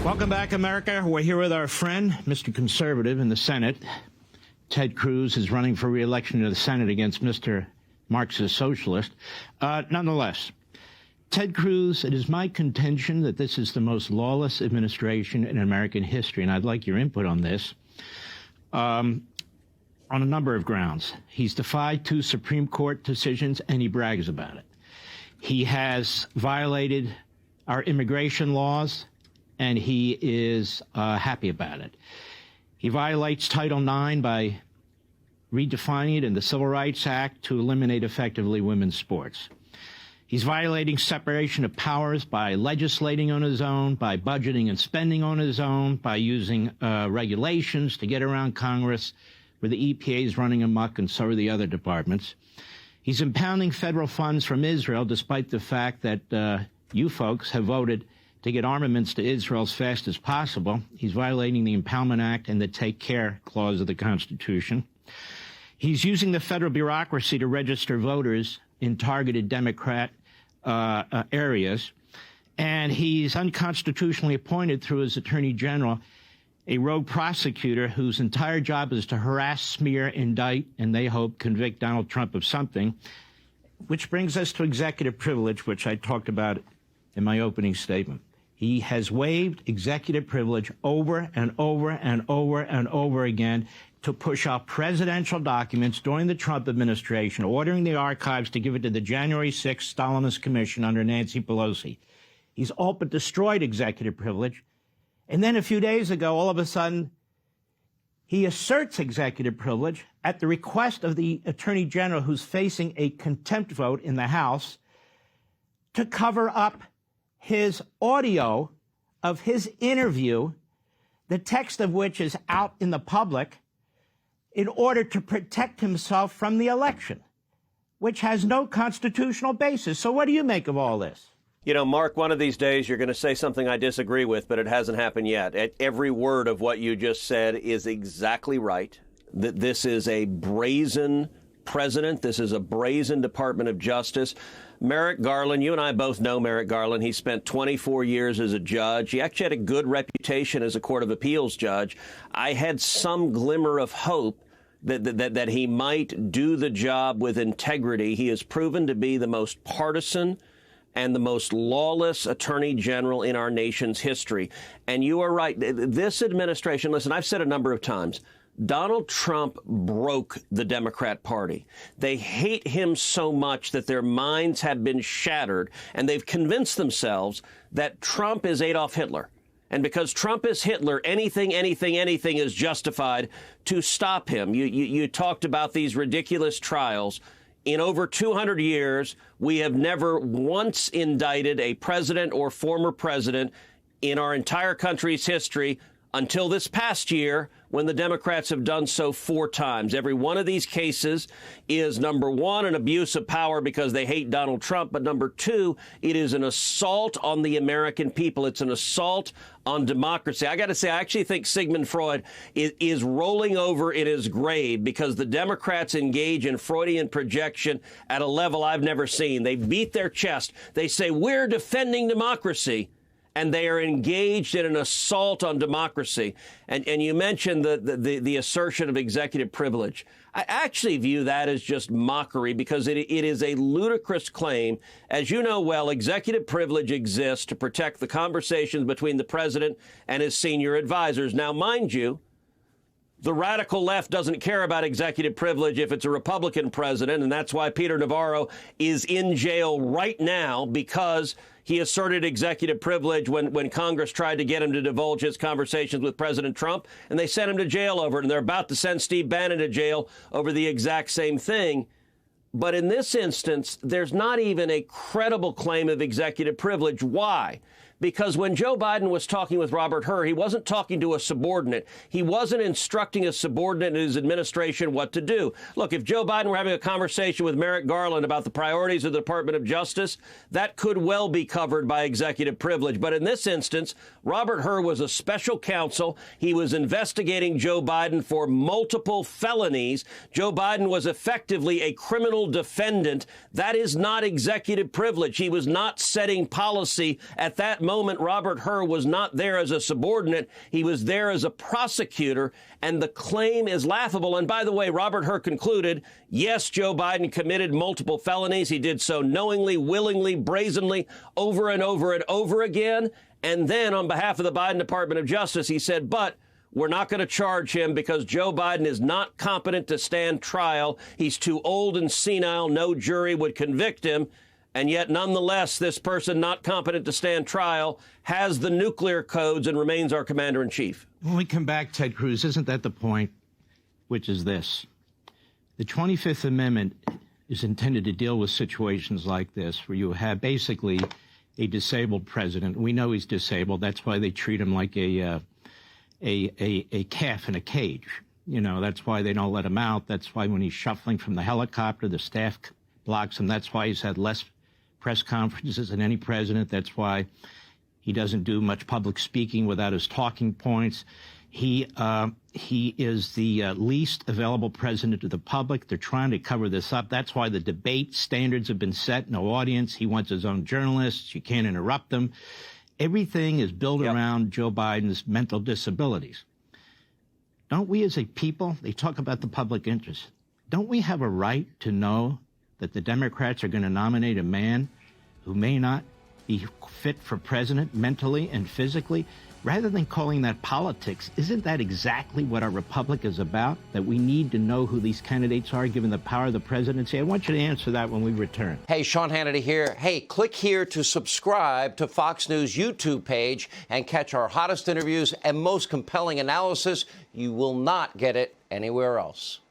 Welcome back, America. We're here with our friend, Mr. Conservative in the Senate. Ted Cruz is running for re-election to the Senate against Mr. Marxist Socialist. Nonetheless, Ted Cruz, it is my contention that this is the most lawless administration in American history, and I'd like your input on this, on a number of grounds. He's defied 2 Supreme Court decisions, and he brags about it. He has violated our immigration laws, and he is happy about it. He violates Title IX by redefining it in the Civil Rights Act to eliminate effectively women's sports. He's violating separation of powers by legislating on his own, by budgeting and spending on his own, by using regulations to get around Congress, where the EPA is running amok and so are the other departments. He's impounding federal funds from Israel, despite the fact that you folks have voted to get armaments to Israel as fast as possible. He's violating the Impoundment Act and the Take Care Clause of the Constitution. He's using the federal bureaucracy to register voters in targeted Democrat areas. And he's unconstitutionally appointed through his attorney general a rogue prosecutor whose entire job is to harass, smear, indict, and they hope convict Donald Trump of something, which brings us to executive privilege, which I talked about in my opening statement. He has waived executive privilege over and over and over and over again to push out presidential documents during the Trump administration, ordering the archives to give it to the January 6th Stalinist Commission under Nancy Pelosi. He's all but destroyed executive privilege. And then a few days ago, all of a sudden, he asserts executive privilege at the request of the Attorney General, who's facing a contempt vote in the House, to cover up his audio of his interview, the text of which is out in the public, in order to protect himself from the election, which has no constitutional basis. So what do you make of all this? You know, Mark, one of these days you're going to say something I disagree with, but it hasn't happened yet. Every word of what you just said is exactly right. That this is a brazen president. This is a brazen Department of Justice. Merrick Garland, you and I both know Merrick Garland. He spent 24 years as a judge. He actually had a good reputation as a Court of Appeals judge. I had some glimmer of hope that he might do the job with integrity. He has proven to be the most partisan and the most lawless attorney general in our nation's history. And you are right. This administration, listen, I've said a number of times, Donald Trump broke the Democrat Party. They hate him so much that their minds have been shattered, and they've convinced themselves that Trump is Adolf Hitler. And because Trump is Hitler, anything is justified to stop him. You talked about these ridiculous trials. In over 200 years, we have never once indicted a president or former president in our entire country's history until this past year, when the Democrats have done so 4 times. Every one of these cases is, number one, an abuse of power because they hate Donald Trump, but number 2, it is an assault on the American people. It's an assault on democracy. I got to say, I actually think Sigmund Freud is rolling over in his grave because the Democrats engage in Freudian projection at a level I've never seen. They beat their chest. They say, we're defending democracy. And they are engaged in an assault on democracy. And you mentioned the assertion of executive privilege. I actually view that as just mockery because it is a ludicrous claim. As you know well, executive privilege exists to protect the conversations between the president and his senior advisors. Now, mind you, the radical left doesn't care about executive privilege if it's a Republican president, and that's why Peter Navarro is in jail right now because he asserted executive privilege when Congress tried to get him to divulge his conversations with President Trump, and they sent him to jail over it, and they're about to send Steve Bannon to jail over the exact same thing. But in this instance, there's not even a credible claim of executive privilege. Why? Because when Joe Biden was talking with Robert Hur, he wasn't talking to a subordinate. He wasn't instructing a subordinate in his administration what to do. Look, if Joe Biden were having a conversation with Merrick Garland about the priorities of the Department of Justice, that could well be covered by executive privilege. But in this instance, Robert Hur was a special counsel. He was investigating Joe Biden for multiple felonies. Joe Biden was effectively a criminal defendant. That is not executive privilege. He was not setting policy at that moment, Robert Hur was not there as a subordinate. He was there as a prosecutor, and the claim is laughable. And by the way, Robert Hur concluded, yes, Joe Biden committed multiple felonies. He did so knowingly, willingly, brazenly, over and over and over again. And then on behalf of the Biden Department of Justice, he said, but we're not going to charge him because Joe Biden is not competent to stand trial. He's too old and senile. No jury would convict him. And yet, nonetheless, this person not competent to stand trial has the nuclear codes and remains our commander-in-chief. When we come back, Ted Cruz, isn't that the point, which is this? The 25th Amendment is intended to deal with situations like this, where you have basically a disabled president. We know he's disabled. That's why they treat him like a calf in a cage. You know, that's why they don't let him out. That's why when he's shuffling from the helicopter, the staff blocks him. That's why he's had less press conferences than any president. That's why he doesn't do much public speaking without his talking points. He is the least available president to the public. They're trying to cover this up. That's why the debate standards have been set. No audience. He wants his own journalists. You can't interrupt them. Everything is built around Joe Biden's mental disabilities. Don't we as a people, they talk about the public interest, don't we have a right to know that the Democrats are going to nominate a man who may not be fit for president mentally and physically? Rather than calling that politics, isn't that exactly what our republic is about? That we need to know who these candidates are, given the power of the presidency? I want you to answer that when we return. Hey, Sean Hannity here. Hey, click here to subscribe to Fox News YouTube page and catch our hottest interviews and most compelling analysis. You will not get it anywhere else.